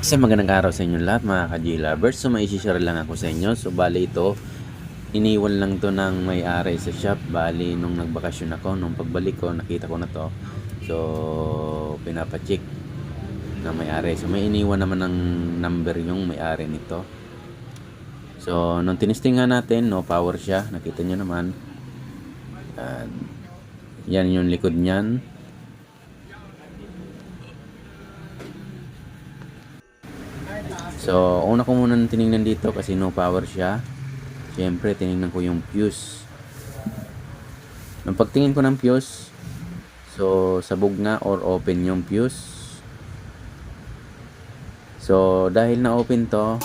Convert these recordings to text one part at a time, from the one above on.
Isang magandang araw sa inyo lahat mga ka-G-Lovers. So may share lang ako sa inyo. So bali ito, iniwan lang to ng may-ari sa shop. Bali nung nagbakasyon ako, nung pagbalik ko, nakita ko na to. So pinapacheck na may-ari. So may iniwan naman ng number yung may-ari nito. So nung tinistingan natin, no power siya. Nakita nyo naman. Yan yung likod niyan. So, una ko muna tinignan dito kasi no power siya. Siyempre, tinignan ko yung fuse. Nung pagtingin ko ng fuse, so, sabog na or open yung fuse. So, dahil na open to,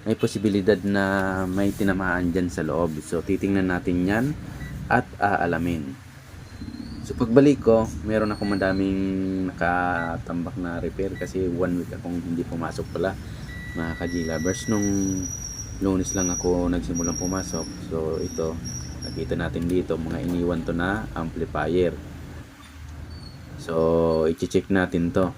may posibilidad na may tinamaan dyan sa loob. So, titingnan natin yan at aalamin. So, pagbalik ko, meron ako madaming nakatambak na repair kasi 1 week akong hindi pumasok pala. Mga ka-G-Lovers, nung Lunes lang ako nagsimulang pumasok. So ito, nakita natin dito mga iniwan to na amplifier. So i-check natin to.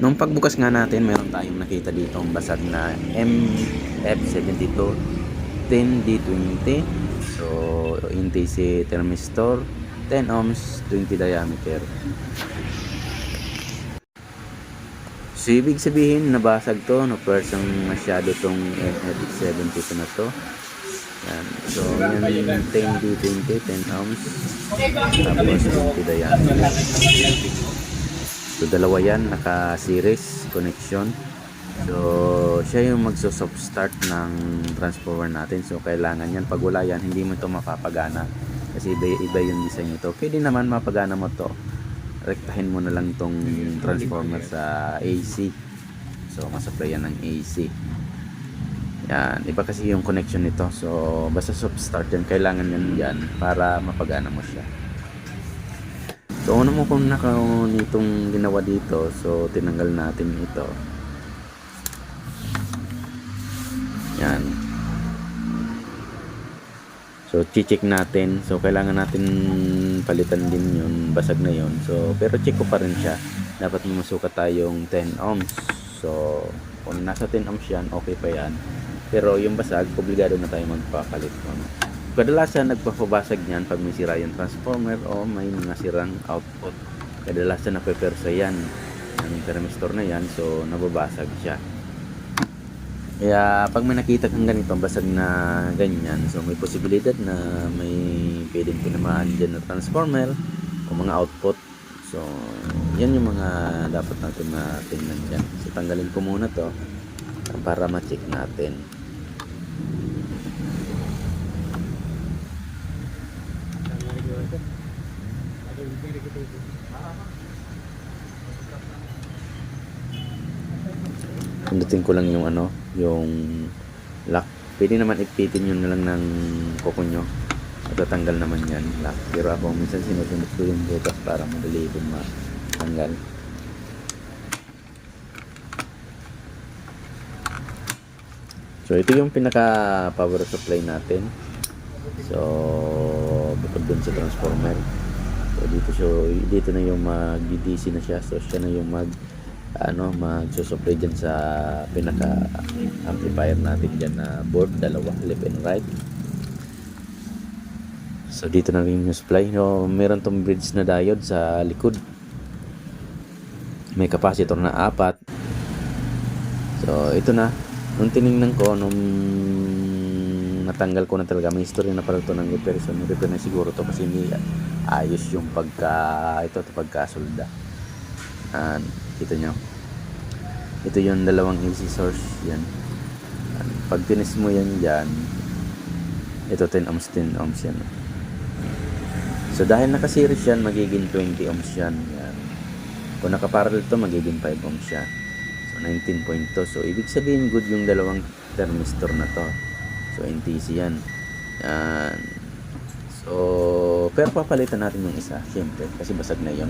Nung pagbukas nga natin, meron tayong nakita dito ang basag na MF72 10D20. So, NTC thermistor, 10 ohms, 20 diameter. So, ibig sabihin, nabasag to, no persong masyado tong MF72 na to. Yan. So, yan yung 10D20, 10 ohms, tapos 20 diameter. So dalawa yan, naka-series connection. So siya yung magso-soft start ng transformer natin. So kailangan yan, pag wala yan, hindi mo ito mapapagana kasi iba yung design nito. Pwede naman mapagana mo to, rektahin mo na lang itong transformer sa AC. So masupply yan ng AC. Yan, iba kasi yung connection nito. So basta soft start yan, kailangan yan dyan para mapagana mo siya. So una mo kung nitong ginawa dito, so tinanggal natin ito. Yan. So check natin. So kailangan natin palitan din yun, basag na yun. So pero check ko pa rin siya. Dapat masukat tayong 10 ohms. So kung nasa 10 ohms yan, okay pa yan. Pero yung basag, obligado na tayo magpapalit. Kadalasan nagpapabasag niyan pag may sira yung transformer o may mga sirang output. Kadalasan napepersa yan ng thermistor na yan, so nababasag siya. Kaya pag may nakita kang ganito basag na ganyan, so may posibilidad na may pwedeng tinamaan dyan na transformer o mga output. So yan yung mga dapat natin na tingnan dyan. So tanggalin ko muna to para ma-check natin. Pindutin ko lang yung yung lock. Pwede naman ipitin yun na lang ng kuko nyo. Matatanggal naman yan lock. Pero ako minsan sinusunod ko yung butas para madali itong matanggal. So ito yung pinaka power supply natin. So bukod dun sa transformer. So dito na yung mag-DC na siya. So siya na yung magsusupply dyan sa pinaka amplifier natin dyan na board, dalawa, left and right. So dito na rin yung supply. No, meron tong bridge na diode sa likod, may capacitor na 4. So ito na, nung tinignan ko, nung natanggal ko na talaga, may history na pala ito ng repair. So repair na siguro to kasi hindi ayos yung pagkasolda. Kita nyo, ito yung dalawang AC source yan. Pag tinis mo yan dyan, ito 10 ohms 10 ohms yan. So dahil naka-series yan, magiging 20 ohms yan. Kung naka-parallel to, magiging 5 ohms siya. So 19.2. So ibig sabihin good yung dalawang thermistor na to. So NTC yan. Yan. So pero papalitan natin yung isa syempre kasi basag na yon.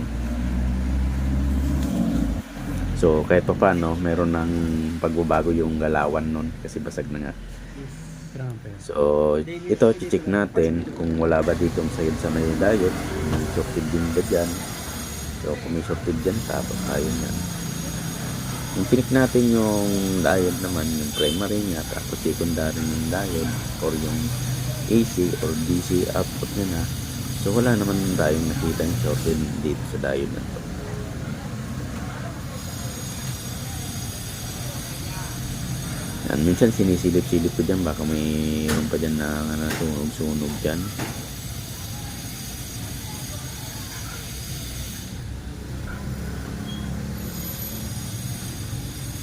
So kahit pa paano meron ng pagbabago yung galawan nun kasi basag na nga. So ito check natin kung wala ba ditong sayad sa may diode, may shorted din ba dyan. So kung may shorted dyan tapos ayun yan. Yung pinik natin yung diode naman, yung primary niya, tapos secondary yung diode or yung AC or DC output niya na. So wala naman tayong nakita yung shorted dito sa diode na to. Yan, minsan sinisilip-silip ko dyan, baka mayroon pa dyan na sunog-sunog dyan.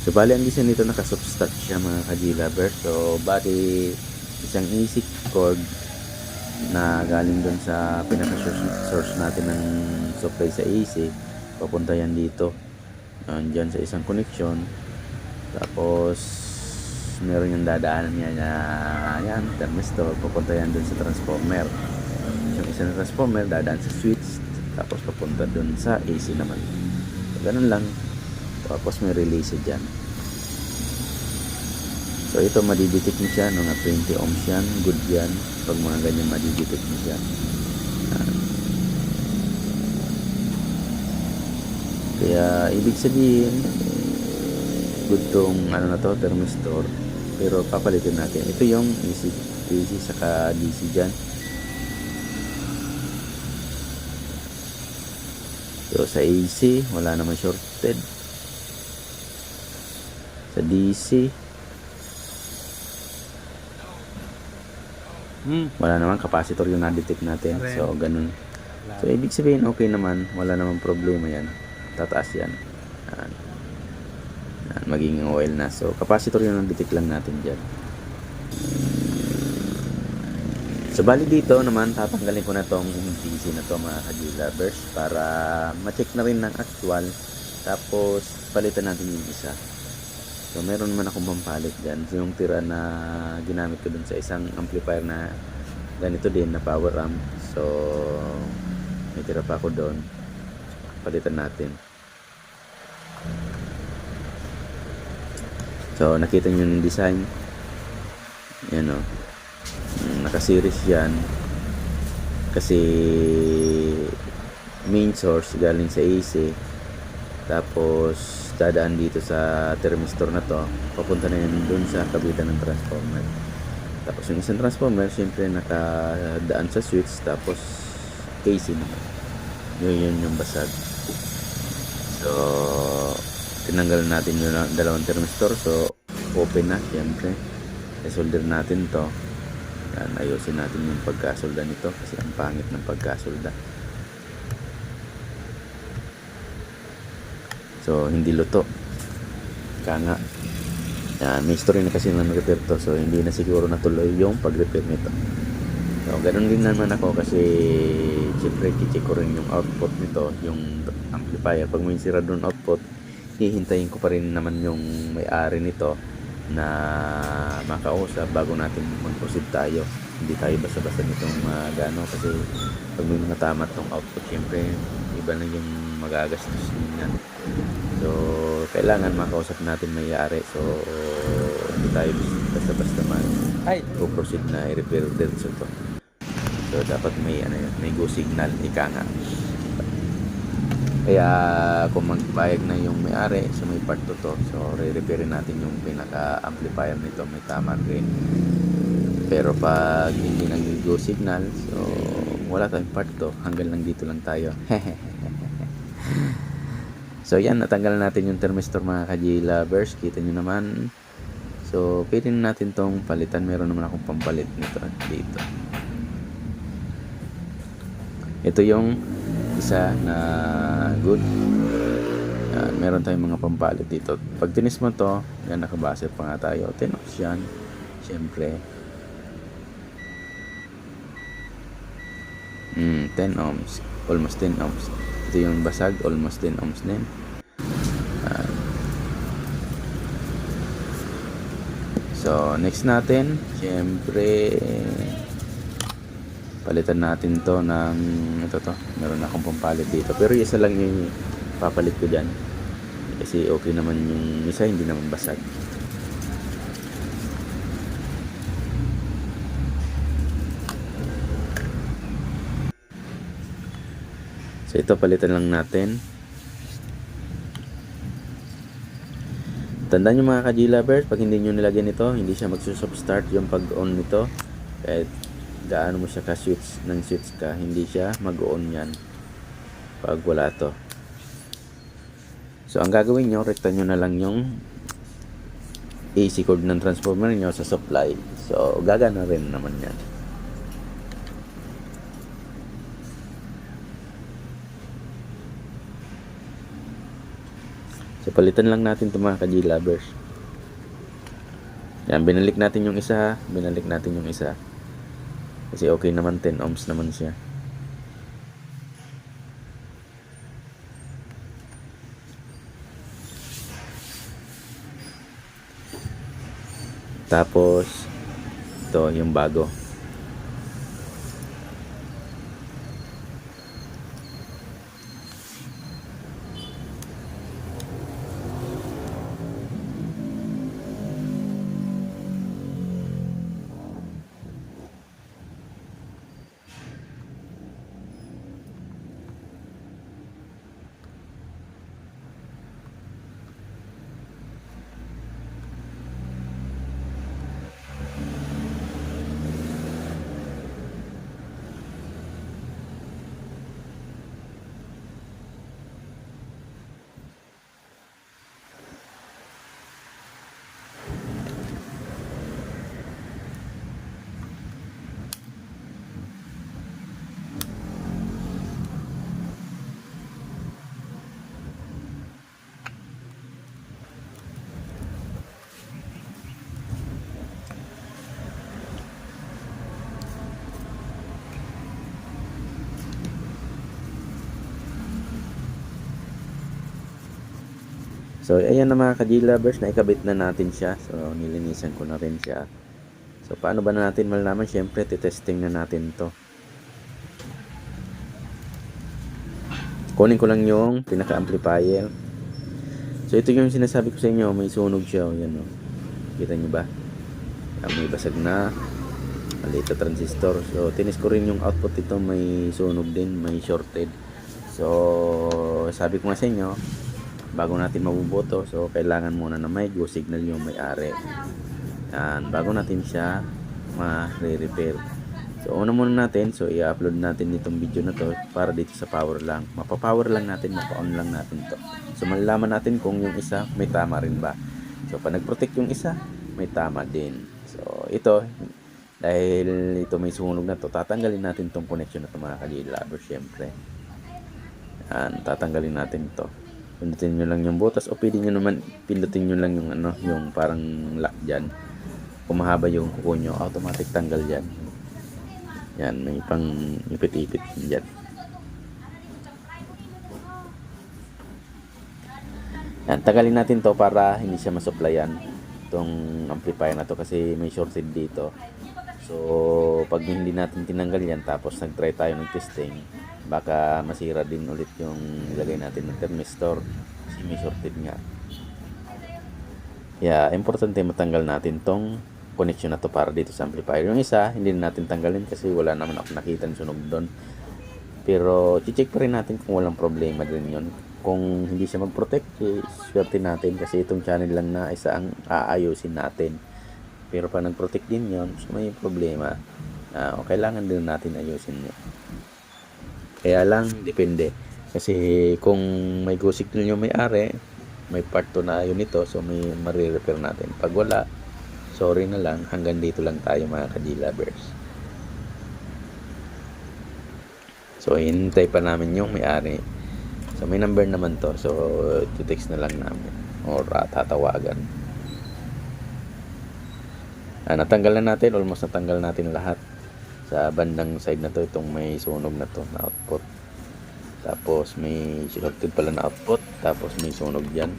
So bali ang design nito naka-substat siya mga ka-G-Lover. So bali isang AC cord na galing dun sa pinaka-source natin ng supply sa AC, papunta yan dito. Dyan sa isang connection. Tapos meron yung dadaanan niya na yan, thermistor, papunta yan dun sa transformer. Yung isang transformer dadaan sa switch, tapos papunta dun sa AC naman. So ganun lang. Tapos may release dyan. So ito madidetect mo siya, mga 20 ohms yan, good yan. Pag mga ganyan madidetect mo siya. Kaya ibig sabihin good tong ano na to, thermistor. Pero papalitin natin. Ito yung AC saka DC dyan. So sa AC wala naman shorted. Sa DC wala naman, capacitor yung na-detect natin. So ganun. So ibig sabihin okay naman, wala naman problema yan. Tataas yan. Magiging oil na. So capacitor yung na-detect lang natin dyan. So bali dito naman tatanggalin ko na tong DC na to mga ka-G-Lovers para ma-check na rin ng actual. Tapos palitan natin yung isa. So meron naman akong pampalit dyan. So yung tira na ginamit ko dun sa isang amplifier na ganito din na power amp. So may tira pa ako doon. Palitan natin. So nakita nyo yung design. Yan o. Naka-series yan. Kasi main source galing sa AC. Tapos dadaan dito sa thermistor na to. Papunta na yun dun sa kabitan ng transformer. Tapos yung isang transformer siyempre nakadaan sa switch. Tapos AC naman. Yun yung basag. So tinanggal natin yung dalawang thermistor. So open na siyempre. I-solder natin to. Yan, ayusin natin yung pagkasolda nito kasi ang pangit ng pagkasolda. So hindi luto. Kaya nga may story na kasi ng repair to. So hindi na siguro natuloy yung pag-repair nito. So ganun din naman ako kasi siyempre kicheck ko rin yung output nito, yung amplifier. Pag may sira doon output, hihintayin ko pa rin naman yung may-ari nito na makausap bago natin mag-proceed tayo. Hindi tayo basta-basta nitong gano kasi pag may mga tamat ng output syempre iba na yung magagastos niya. So kailangan makausap natin may-ari. So hindi tayo basta-basta mag-proceed na i-repair diretso to. So dapat may may go signal, ika nga. Kaya kung magbayag na yung may-ari, so may part to, so re-repairin natin yung pinaka-amplifier nito, may tama rin. Pero pag hindi nag-go signal, so wala tayong part to, hanggang lang dito lang tayo. So yan, natanggal natin yung thermistor mga ka-G-Lovers, kita nyo naman. So pwede natin tong palitan, meron naman akong pampalit nito dito. Ito yung isa na good. Yan, meron tayong mga pampalit dito. Pag tinis mo to, yan, nakabase pa nga tayo. 10 ohms yan. Siyempre. 10 ohms. Almost 10 ohms. Ito yung basag. Almost 10 ohms din. So, So next natin, syempre palitan natin to ng ito to. Meron akong pampalit dito. Pero isa lang yung papalit ko dyan. Kasi okay naman yung isa, hindi naman basag. So ito palitan lang natin. Tandaan nyo mga ka-G-lovers, pag hindi nyo nilagyan ito, hindi siya magsusop start yung pag-on nito. Kahit gaano mo siya ka-switch ng switch ka, hindi siya mag-on yan pag wala to. So ang gagawin nyo, rekta nyo na lang yung AC cord ng transformer nyo sa supply. So gagana rin naman yan. So palitan lang natin ito mga ka-G-lovers. Yan, binalik natin yung isa. Kasi okay naman, 10 ohms naman siya. Tapos ito yung bago. So ayan na mga ka-G-lovers, naikabit na natin siya. So nilinisan ko na rin siya. So paano ba natin malalaman? Syempre titesting na natin to. Kunin ko lang yung pinaka-amplifier. So ito yung sinasabi ko sa inyo, may sunog siya. Yan o. Kita nyo ba? May basag na maliit na transistor. So tinis ko rin yung output ito, may sunog din, may shorted. So sabi ko nga sa inyo, bago natin mabuboto, so kailangan muna na may go signal yung may-ari. Yan, bago natin siya ma-repair. So una muna natin, so i-upload natin itong video na to para dito sa power lang. Mapapower lang natin, mapa-on lang natin to. So malalaman natin kung yung isa may tama rin ba. So pag nag-protect yung isa, may tama din. So ito, dahil ito may sunog na to, tatanggalin natin tong connection na to mga ka-G-lovers syempre. Yan, tatanggalin natin to. Pindutin nyo lang yung butas o pwede nyo naman pindutin nyo lang yung yung parang lock dyan. Kung mahaba yung kuko nyo, automatic tanggal dyan. Yan, may pang ipit-ipit dyan. Yan, tagalin natin to para hindi siya masupplyan itong amplifier na to kasi may shorted dito. So pag hindi natin tinanggal yan tapos nag-try tayo ng testing, baka masira din ulit yung ilagay natin ng thermistor kasi may shorted nga. Yeah, importante matanggal natin tong connection na to para dito sa amplifier. Yung isa, hindi natin tanggalin kasi wala naman ako nakita ng sunog doon. Pero check pa rin natin kung walang problema din yun. Kung hindi siya mag-protect, swerte natin kasi itong channel lang na isa ang aayusin natin. Pero pag nag-protect din yun, so may problema. Kailangan din natin ayusin yun. Kaya lang, depende. Kasi kung may go signal yung may-ari, may part 2 na yun ito, so may marirepair natin. Pag wala, sorry na lang, hanggang dito lang tayo mga ka-G-lovers. So, hintay pa namin yung may-ari. So, may number naman to. So, text na lang namin. Or tatawagan. Natanggal na natin. Almost natanggal natin lahat. Sa bandang side na to, itong may sunog na to na output. Tapos may shorted pala na output. Tapos may sunog dyan.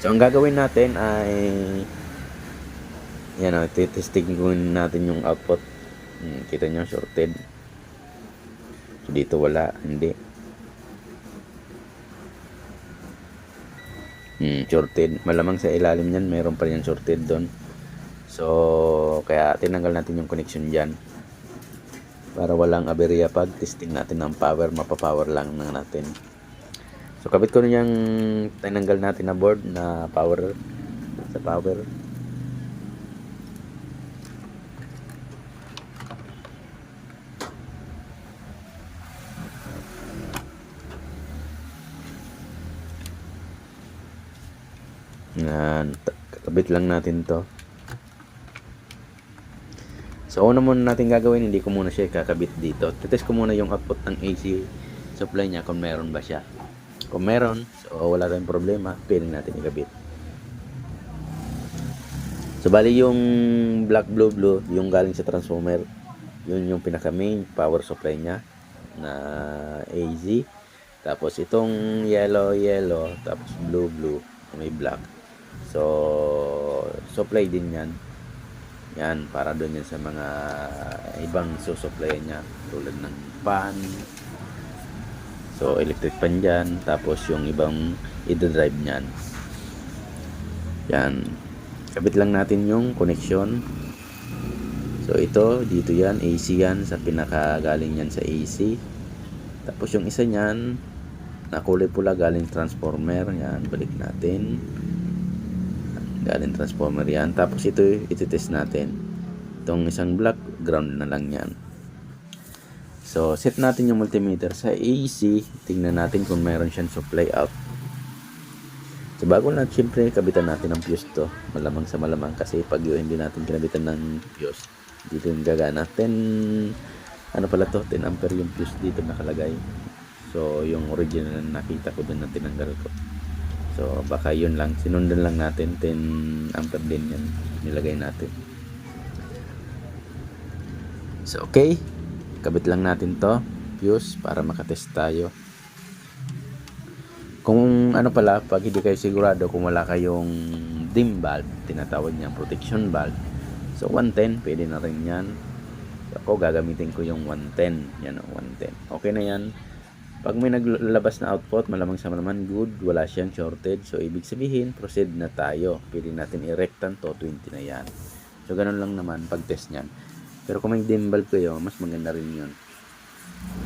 So ang gagawin natin ay yan o, titesting natin yung output. Kita nyo, shorted. So dito wala, hindi. Shorted. Malamang sa ilalim niyan mayroon pa rin shorted doon. So kaya tinanggal natin yung connection diyan. Para walang aberya pag testing natin ng power, mapapower lang natin. So kabit ko na yung tinanggal natin na board na power sa power. Yan, kabit lang natin to. So una muna natin gagawin, hindi ko muna siya kakabit dito. Titest ko muna yung output ng AC supply niya kung meron ba siya. Kung meron, so wala tayong problema, pwede natin ikabit. So bali yung black blue yung galing sa transformer, yun yung pinaka main power supply niya na AC. Tapos itong yellow tapos blue may black. So supply din yan para doon yan sa mga ibang susupply niya tulad ng fan. So electric fan dyan, tapos yung ibang i-drive niyan. Yan, kabit lang natin yung connection. So ito dito yan, AC yan, sa pinaka galing yan sa AC. Tapos yung isa niyan na kulay pula galing transformer, yan balik natin. Galing transformer yan. Tapos ito test natin. Itong isang black, ground na lang yan. So set natin yung multimeter sa AC. Tingnan natin kung meron siyang supply out. So bago lang, syempre kabitan natin ng fuse to. Malamang sa malamang, kasi pag yun hindi natin kinabitan ng fuse, dito yung gagana. 10 ampere yung fuse dito nakalagay. So yung original na nakita ko dun na tinanggal ko. So baka yun lang, sinundan lang natin, 10 ampere din yan nilagay natin. So okay, kabit lang natin to fuse para makatest tayo. Kung ano pala, pag hindi kayo sigurado, kung wala kayong dim valve, tinatawag niyang protection valve, so 110 pwede na rin yan. So ako gagamitin ko yung 110, yan o 110, okay na yan. Pag may naglalabas na output, malamang sa malaman good, wala siyang shorted. So ibig sabihin, proceed na tayo. Pwede natin i-rectan to 20 na yan. So ganun lang naman pag test niyan. Pero kung may dim bulb kayo, mas maganda rin yun.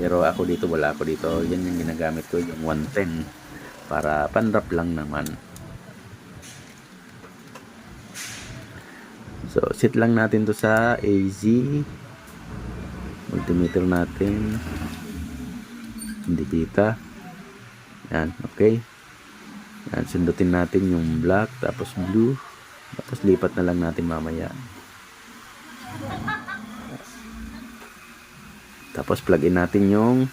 Pero ako dito, wala ako dito. Yan yung ginagamit ko, yung 110. Para panrap lang naman. So set lang natin to sa AZ. Multimeter natin. Hindi kita. Yan, okay. Yan, sundutin natin yung black, tapos blue, tapos lipat na lang natin mamaya. Tapos plug in natin yung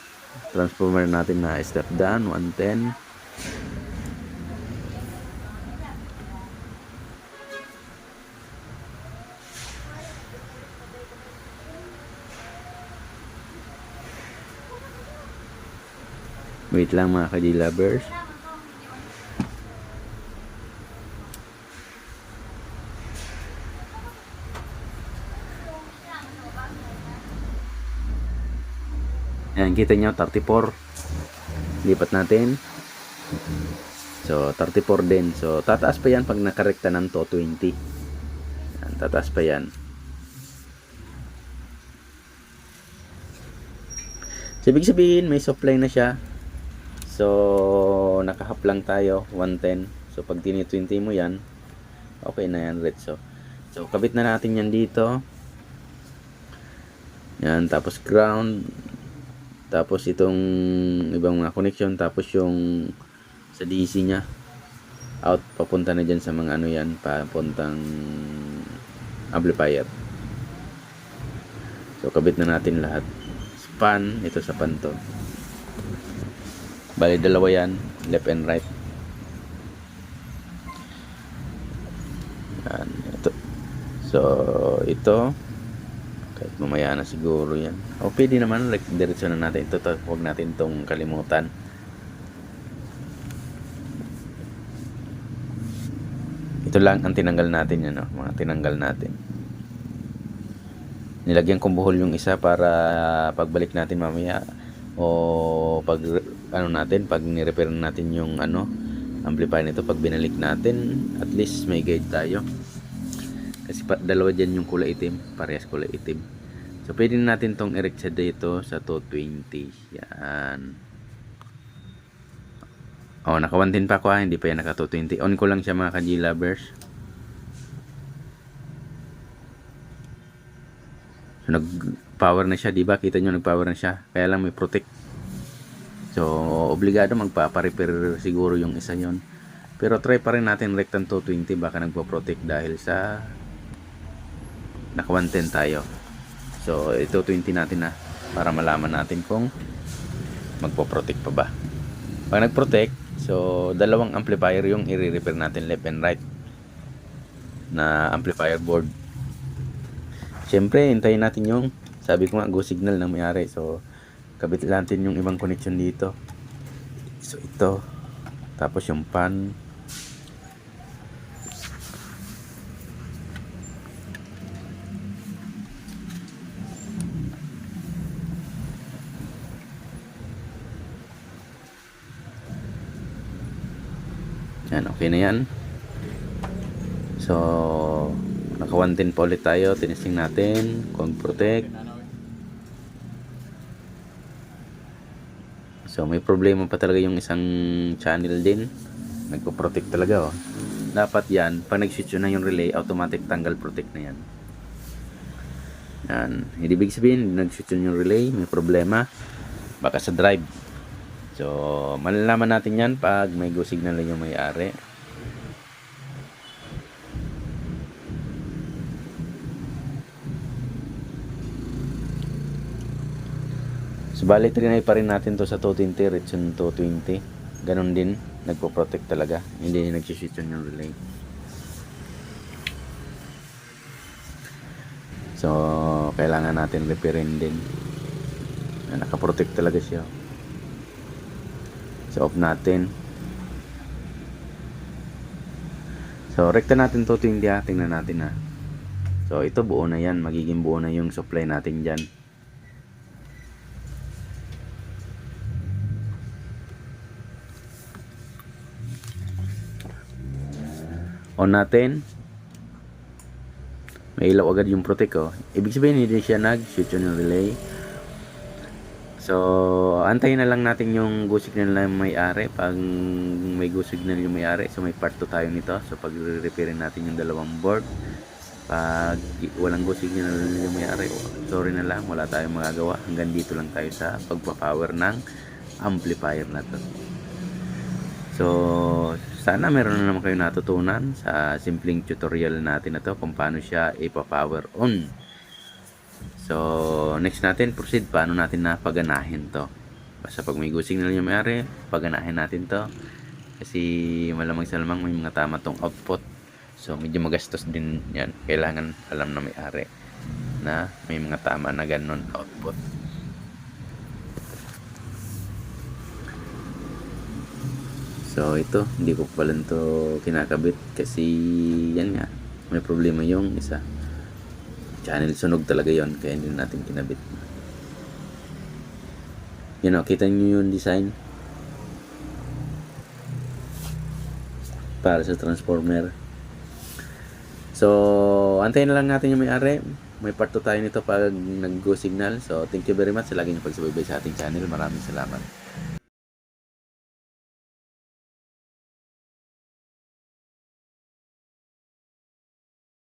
transformer natin na step down 110. Wait lang mga ka-G-lovers. Ayan, kita nyo 34. Lipat natin. So 34 din. So tataas pa yan pag nakarekta ng 220. Ayan, tataas pa yan. So ibig sabihin may supply na siya. So nakahap lang tayo 110. So pag tini-20 mo yan, okay na yan, retso. So kabit na natin yan dito. Yan, tapos ground, tapos itong ibang mga connection, tapos yung sa DC nya out, papunta na dyan sa mga ano yan, papuntang amplifier. So kabit na natin lahat. Span, ito sa pan to. Bali dalawa yan, left and right. Yan, ito. So ito, kahit mamaya na siguro yan. O pwede naman, like, diretso na natin ito. Huwag natin itong kalimutan. Ito lang ang tinanggal natin yan, no? Mga tinanggal natin. Nilagyan kong buhol yung isa para pagbalik natin mamaya o pag ano natin, pag ni-repair natin yung amplifier nito, pag binalik natin, at least may guide tayo. Kasi dalawa dyan yung kulay itim, parehas kulay itim. So pwede natin tong i-reset dito sa 220. Yan. Oh, naka 110 pa ako, hindi pa yan naka 220. On ko lang siya mga ka-G-lovers. So nag-power na siya, di ba? Kita nyo nag-power na siya. Kaya lang may protect. So obligado magpapa-repair siguro yung isa yon. Pero try pa rin natin rectan 220, baka nagpo-protect dahil sa naka 110 tayo. So ito 20 natin na para malaman natin kung magpo-protect pa ba. Pag nag-protect, so dalawang amplifier yung i-repair natin, left and right na amplifier board. Siyempre hintayin natin yung, sabi ko nga, go signal ng may-ari. So kabit natin yung ibang connection dito. So ito, tapos yung pan. Yan, okay na yan. So naka 110 pa ulit tayo. Tinisting natin kung protect. So may problema pa talaga yung isang channel din. Nagpo-protect talaga, oh. Dapat yan, pag nag-switch na yung relay, automatic tanggal protect na yan. Yan. Hindi ibig sabihin, nag-switch yung relay, may problema. Baka sa drive. So malalaman natin yan pag may go signal na yung may-ari. So bali trinay pa rin natin to sa 220, reach yung 220. Ganon din, nagpo-protect talaga. Hindi nag-switch yung relay. So kailangan natin repairin din. Naka-protect talaga siya. So off natin. So rekta natin 220, tingnan natin, ha. So ito buo na yan, magiging buo na yung supply natin dyan. On natin. May ilaw agad yung protect, oh. Ibig sabihin hindi siya nag-switch on yung relay. So antayin na lang natin yung go signal na may-ari. Pag may go signal yung may-ari, so may part 2 tayo nito. So pag repairin natin yung dalawang board, pag walang go signal yung may-ari, sorry na lang, wala tayong magagawa. Hanggang dito lang tayo sa pagpa-power ng amplifier na to. So sana meron na naman kayo natutunan sa simpleng tutorial natin na to kung paano siya ipa-power on. So next natin, proceed paano natin na paganahin to. Basta pag may go signal yung may-ari, paganahin natin to. Kasi malamang sa lamang may mga tama tong output. So medyo magastos din yan. Kailangan alam na may-ari na may mga tama na ganon output. So ito, hindi ko pala ito kinakabit kasi yan nga, may problema yung isa. Channel sunog talaga yon, kaya hindi natin kinabit. Yun, kita nyo yung design para sa transformer. So antayin na lang natin yung may-ari. May part 2 tayo nito pag nag-go signal. So thank you very much sa lagi nyo pagsubaybay sa ating channel. Maraming salamat.